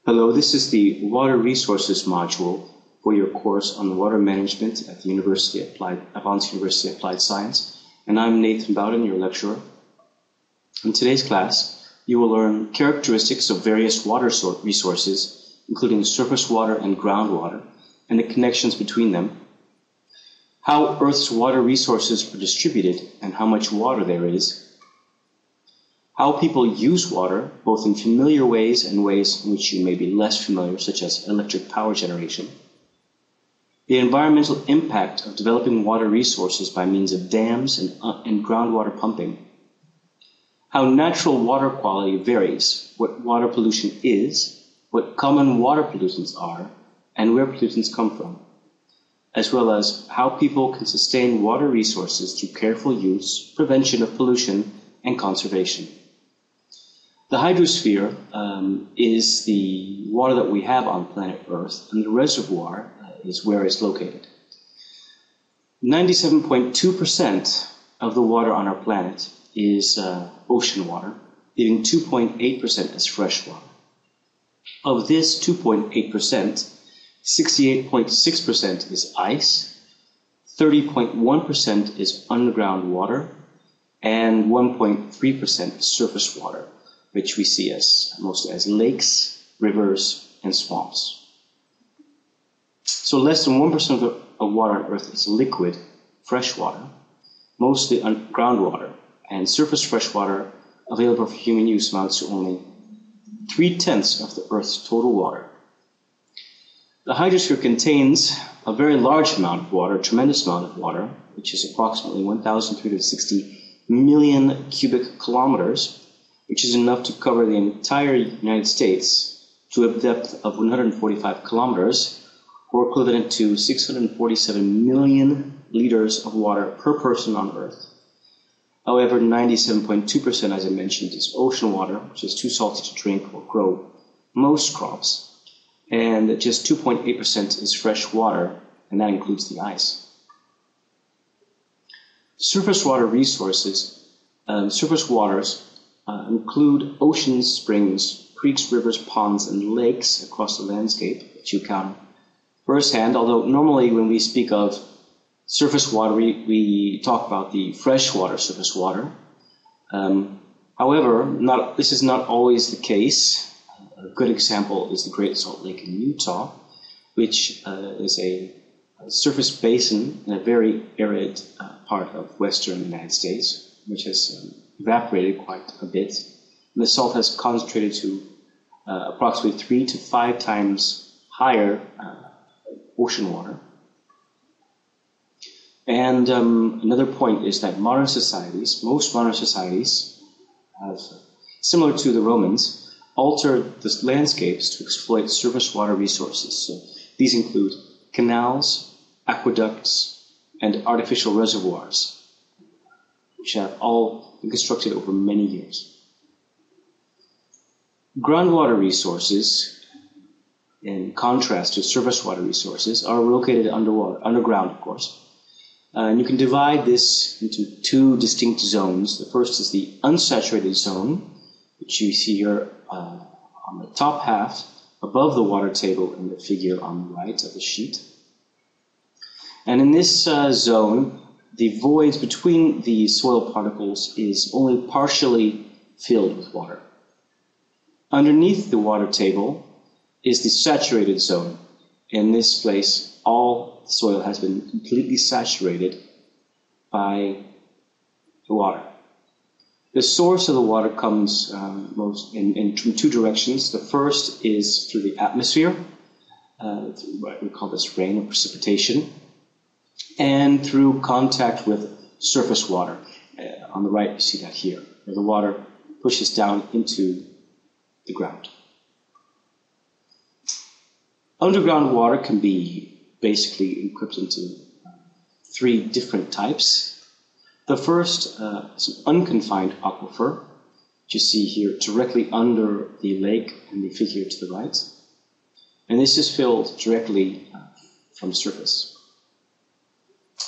Hello, this is the Water Resources module for your course on water management at the Avans University Applied Science, and I'm Nathan Bowden, your lecturer. In today's class, you will learn characteristics of various water resources, including surface water and groundwater, and the connections between them, how Earth's water resources are distributed and how much water there is, how people use water, both in familiar ways and ways in which you may be less familiar, such as electric power generation, the environmental impact of developing water resources by means of dams and groundwater pumping, how natural water quality varies, what water pollution is, what common water pollutants are, and where pollutants come from, as well as how people can sustain water resources through careful use, prevention of pollution, and conservation. The hydrosphere is the water that we have on planet Earth, and the reservoir is where it's located. 97.2% of the water on our planet is ocean water, leaving 2.8% as fresh water. Of this 2.8%, 68.6% is ice, 30.1% is underground water, and 1.3% surface water, which we see mostly as lakes, rivers, and swamps. So less than 1% of water on Earth is liquid, fresh water, mostly groundwater, and surface fresh water available for human use amounts to only 3/10 of the Earth's total water. The hydrosphere contains a very large amount of water, a tremendous amount of water, which is approximately 1,360 million cubic kilometers, which is enough to cover the entire United States to a depth of 145 kilometers, or equivalent to 647 million liters of water per person on Earth. However, 97.2%, as I mentioned, is ocean water, which is too salty to drink or grow most crops, and just 2.8% is fresh water, and that includes the ice. Surface water resources, surface waters, include oceans, springs, creeks, rivers, ponds, and lakes across the landscape that you count firsthand, although normally when we speak of surface water, we talk about the freshwater surface water. However, this is not always the case. A good example is the Great Salt Lake in Utah, which is a surface basin in a very arid part of western United States, which has evaporated quite a bit. And the salt has concentrated to approximately 3 to 5 times higher ocean water. And another point is that most modern societies have, similar to the Romans, altered the landscapes to exploit surface water resources. So these include canals, aqueducts, and artificial reservoirs, which have all been constructed over many years. Groundwater resources, in contrast to surface water resources, are located underground, of course. And you can divide this into 2 distinct zones. The first is the unsaturated zone, which you see here on the top half, above the water table in the figure on the right of the sheet. And in this zone, the voids between the soil particles is only partially filled with water. Underneath the water table is the saturated zone. In this place, all soil has been completely saturated by the water. The source of the water comes in 2 directions. The first is through the atmosphere, we call this rain or precipitation, and through contact with surface water. On the right, you see that here, where the water pushes down into the ground. Underground water can be basically grouped into 3 different types. The first is an unconfined aquifer, which you see here directly under the lake in the figure to the right. And this is filled directly from surface.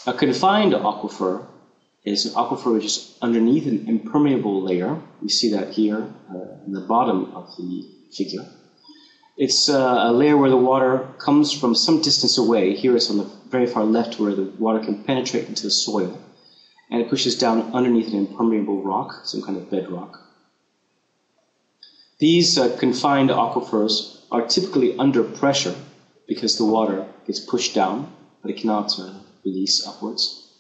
A confined aquifer is an aquifer which is underneath an impermeable layer. We see that here in the bottom of the figure. It's a layer where the water comes from some distance away. Here it's on the very far left where the water can penetrate into the soil. And it pushes down underneath an impermeable rock, some kind of bedrock. These confined aquifers are typically under pressure because the water gets pushed down, but it cannot release upwards.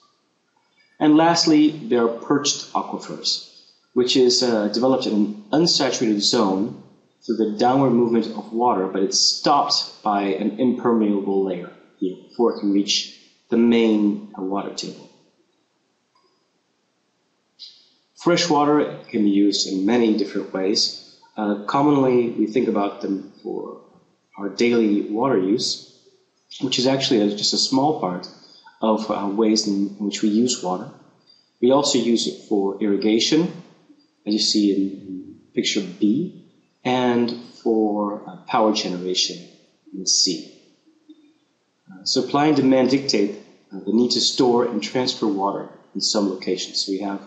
And lastly, there are perched aquifers, which is developed in an unsaturated zone through the downward movement of water, but it's stopped by an impermeable layer here before it can reach the main water table. Fresh water can be used in many different ways. Commonly, we think about them for our daily water use, which is actually just a small part of ways in which we use water. We also use it for irrigation, as you see in picture B, and for power generation in C. Supply and demand dictate the need to store and transfer water in some locations. So we have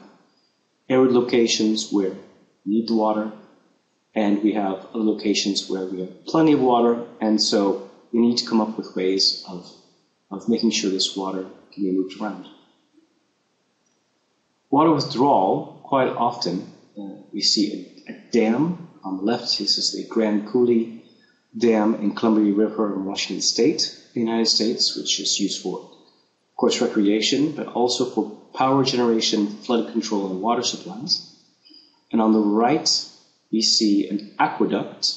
arid locations where we need the water, and we have other locations where we have plenty of water, and so we need to come up with ways of making sure this water can be moved around. Water withdrawal, quite often, we see a dam. On the left, this is the Grand Coulee Dam in Columbia River in Washington State, the United States, which is used for, of course, recreation, but also for power generation, flood control, and water supplies. And on the right, we see an aqueduct,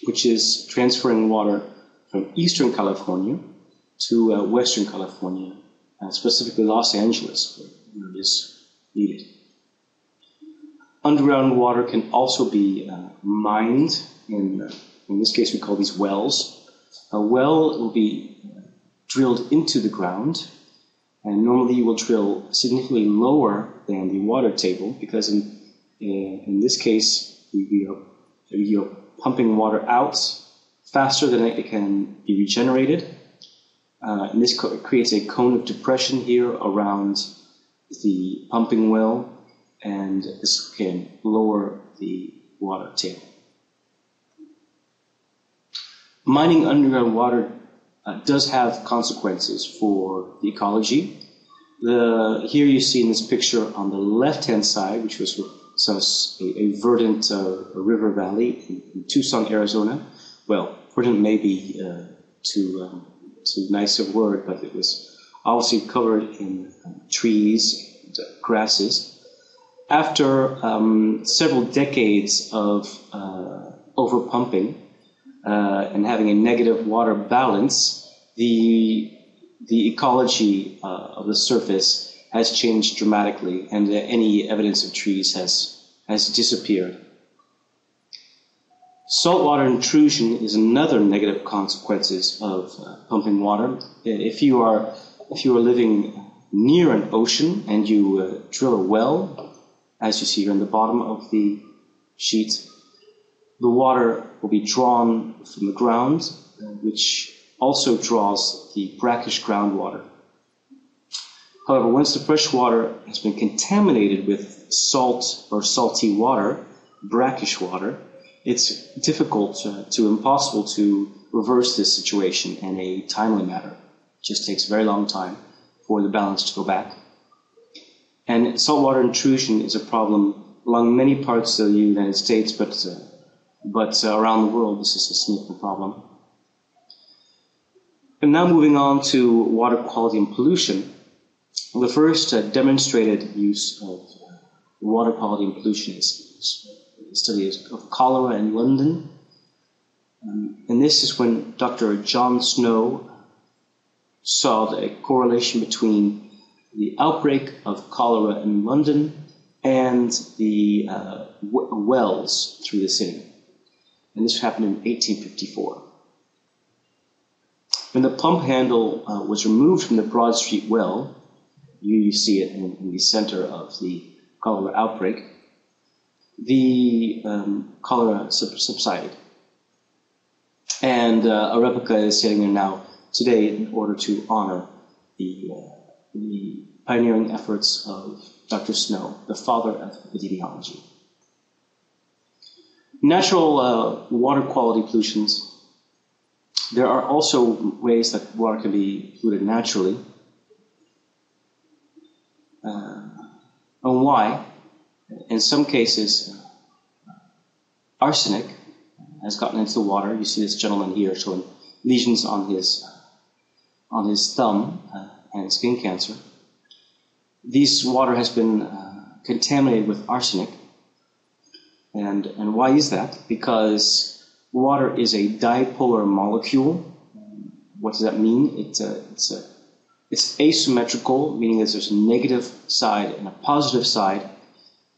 which is transferring water from Eastern California to Western California, specifically Los Angeles, where it is needed. Underground water can also be mined. In this case, we call these wells. A well will be drilled into the ground, and normally you will drill significantly lower than the water table, because in this case, we are pumping water out faster than it can be regenerated. And this creates a cone of depression here around the pumping well, and this can lower the water table. Mining underground water does have consequences for the ecology. Here you see in this picture on the left-hand side, which was a verdant river valley in Tucson, Arizona. Well, verdant may be too nice a word, but it was obviously covered in trees and grasses. After several decades of overpumping and having a negative water balance, the ecology of the surface has changed dramatically, and any evidence of trees has disappeared. Saltwater intrusion is another negative consequences of pumping water. If you are living near an ocean and you drill a well, as you see here on the bottom of the sheet, the water will be drawn from the ground, which also draws the brackish groundwater. However, once the fresh water has been contaminated with salt or salty water, brackish water, it's difficult to impossible to reverse this situation in a timely manner. It just takes a very long time for the balance to go back. And saltwater intrusion is a problem along many parts of the United States, but around the world this is a significant problem. And now moving on to water quality and pollution. The first demonstrated use of water quality and pollution is the study of cholera in London. And this is when Dr. John Snow saw a correlation between the outbreak of cholera in London and the wells through the city. And this happened in 1854. When the pump handle was removed from the Broad Street well, you see it in the center of the cholera outbreak, the cholera subsided. And a replica is sitting there now today in order to honor the pioneering efforts of Dr. Snow, the father of epidemiology. Natural water quality pollutions. There are also ways that water can be polluted naturally. And why? In some cases, arsenic has gotten into the water. You see this gentleman here showing lesions on his thumb and skin cancer. This water has been contaminated with arsenic. And why is that? Because water is a dipolar molecule. What does that mean? It's asymmetrical, meaning that there's a negative side and a positive side.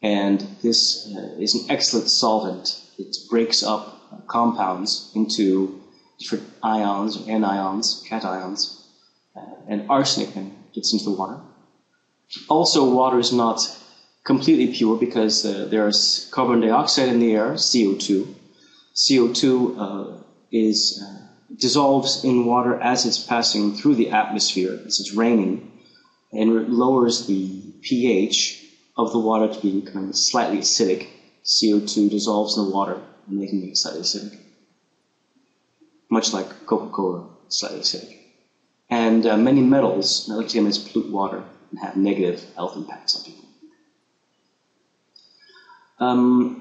And this is an excellent solvent. It breaks up compounds into different ions, anions, cations, and arsenic then gets into the water. Also, water is not completely pure because there's carbon dioxide in the air, CO2. CO2 dissolves in water as it's passing through the atmosphere, as it's raining, and it lowers the pH of the water to become slightly acidic. CO2 dissolves in the water, making it slightly acidic. Much like Coca-Cola, slightly acidic. And many metals, metallic contaminants, pollute water and have negative health impacts on people.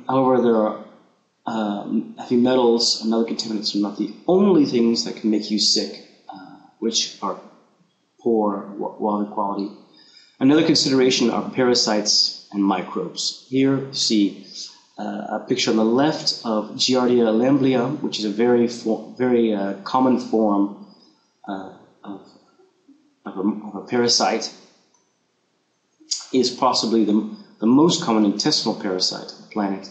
However, there are heavy metals and other contaminants are not the only things that can make you sick, which are poor water quality. Another consideration are parasites and microbes. Here you see a picture on the left of Giardia lamblia, which is a very common form of a parasite. Is possibly the most common intestinal parasite on the planet.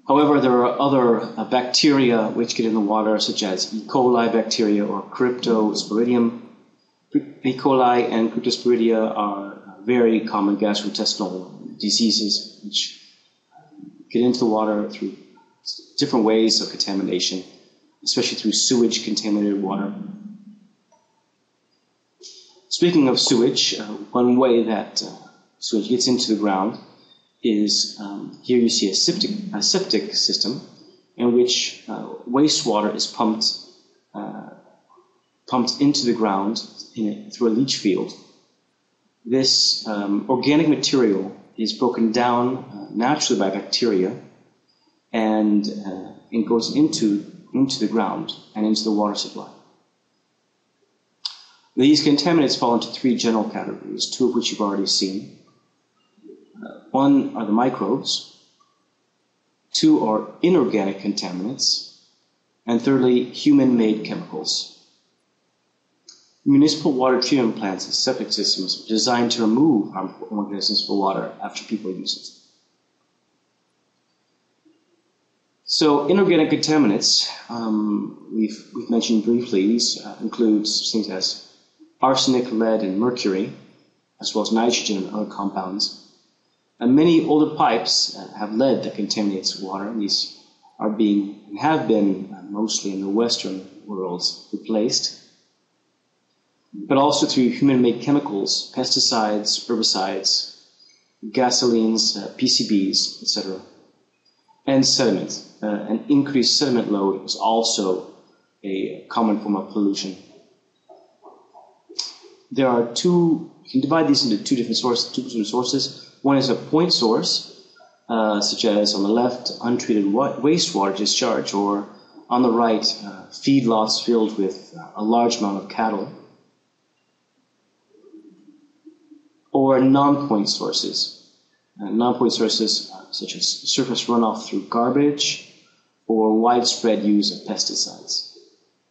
However, there are other bacteria which get in the water, such as E. coli bacteria or Cryptosporidium. E. coli and Cryptosporidia are very common gastrointestinal diseases which get into the water through different ways of contamination, especially through sewage-contaminated water. Speaking of sewage, one way that sewage gets into the ground is, here you see a septic system in which wastewater is pumped into the ground through a leach field. This organic material is broken down naturally by bacteria and goes into the ground and into the water supply. These contaminants fall into three general categories, two of which you've already seen. One are the microbes, two are inorganic contaminants, and thirdly, human-made chemicals. Municipal water treatment plants and septic systems are designed to remove harmful organisms from water after people use it. So inorganic contaminants, we've mentioned briefly, these include things as arsenic, lead, and mercury, as well as nitrogen and other compounds. And many older pipes have lead that contaminates water, and these are have been mostly in the Western world replaced, but also through human-made chemicals, pesticides, herbicides, gasolines, PCBs, etc. And sediment. An increased sediment load is also a common form of pollution. There are you can divide these into two different sources. One is a point source, such as on the left, untreated wastewater discharge, or on the right, feedlots filled with a large amount of cattle. Or non-point sources. Non-point sources such as surface runoff through garbage or widespread use of pesticides.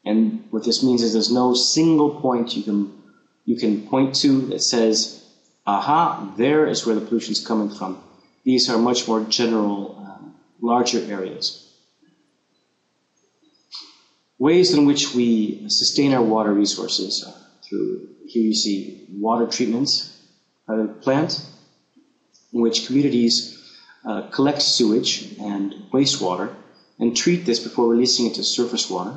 And what this means is there's no single point you can point to that says, aha, there is where the pollution is coming from. These are much more general, larger areas. Ways in which we sustain our water resources through, here you see water treatments plant, in which communities collect sewage and wastewater and treat this before releasing it to surface water.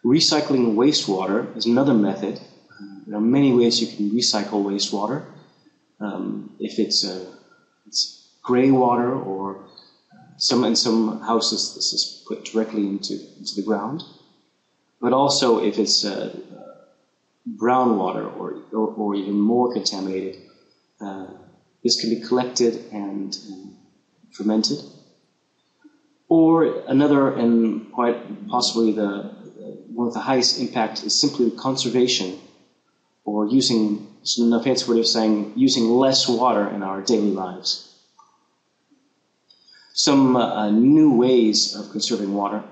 Recycling wastewater is another method. There are many ways you can recycle wastewater. If it's gray water or In some houses, this is put directly into the ground. But also, if it's brown water or even more contaminated, this can be collected and fermented. Or another, and quite possibly one of the highest impact, is simply conservation, or using, a fancy word of saying, using less water in our daily lives. Some new ways of conserving water,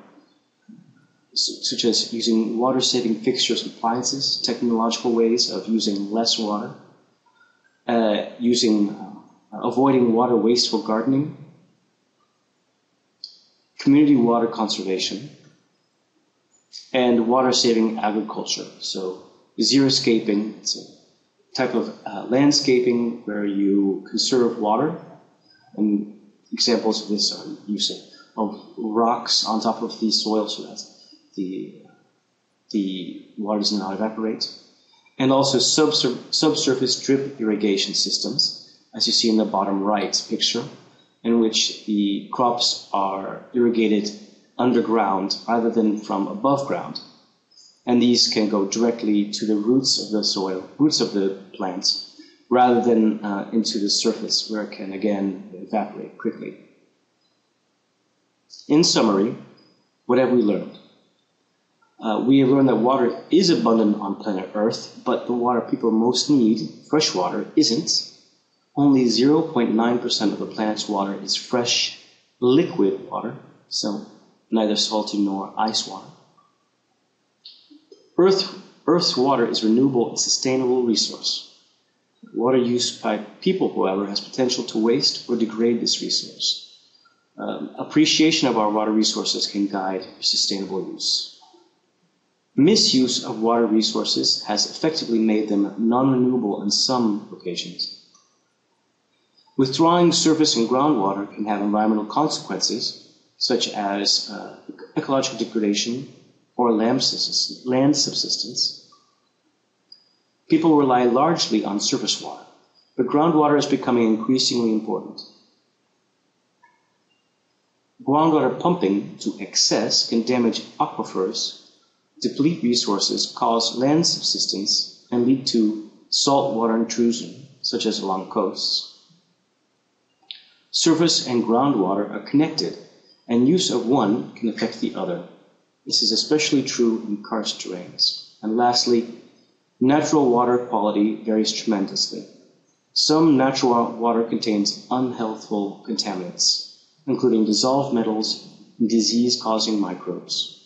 such as using water-saving fixtures and appliances, technological ways of using less water, avoiding water wasteful gardening, community water conservation, and water-saving agriculture. So xeriscaping, it's a type of landscaping where you conserve water, and examples of this are use of rocks on top of the soil so that the water does not evaporate, and also subsurface drip irrigation systems, as you see in the bottom right picture, in which the crops are irrigated underground rather than from above ground. And these can go directly to the roots of the soil, roots of the plants, rather than into the surface, where it can again evaporate quickly. In summary, what have we learned? We have learned that water is abundant on planet Earth, but the water people most need, fresh water, isn't. Only 0.9% of the planet's water is fresh, liquid water, so neither salty nor ice water. Earth's water is a renewable and sustainable resource. Water use by people, however, has potential to waste or degrade this resource. Appreciation of our water resources can guide sustainable use. Misuse of water resources has effectively made them non-renewable in some locations. Withdrawing surface and groundwater can have environmental consequences, such as ecological degradation or land subsistence. People rely largely on surface water, but groundwater is becoming increasingly important. Groundwater pumping to excess can damage aquifers, deplete resources, cause land subsidence, and lead to saltwater intrusion, such as along coasts. Surface and groundwater are connected, and use of one can affect the other. This is especially true in karst terrains. And lastly, natural water quality varies tremendously. Some natural water contains unhealthful contaminants, including dissolved metals and disease-causing microbes.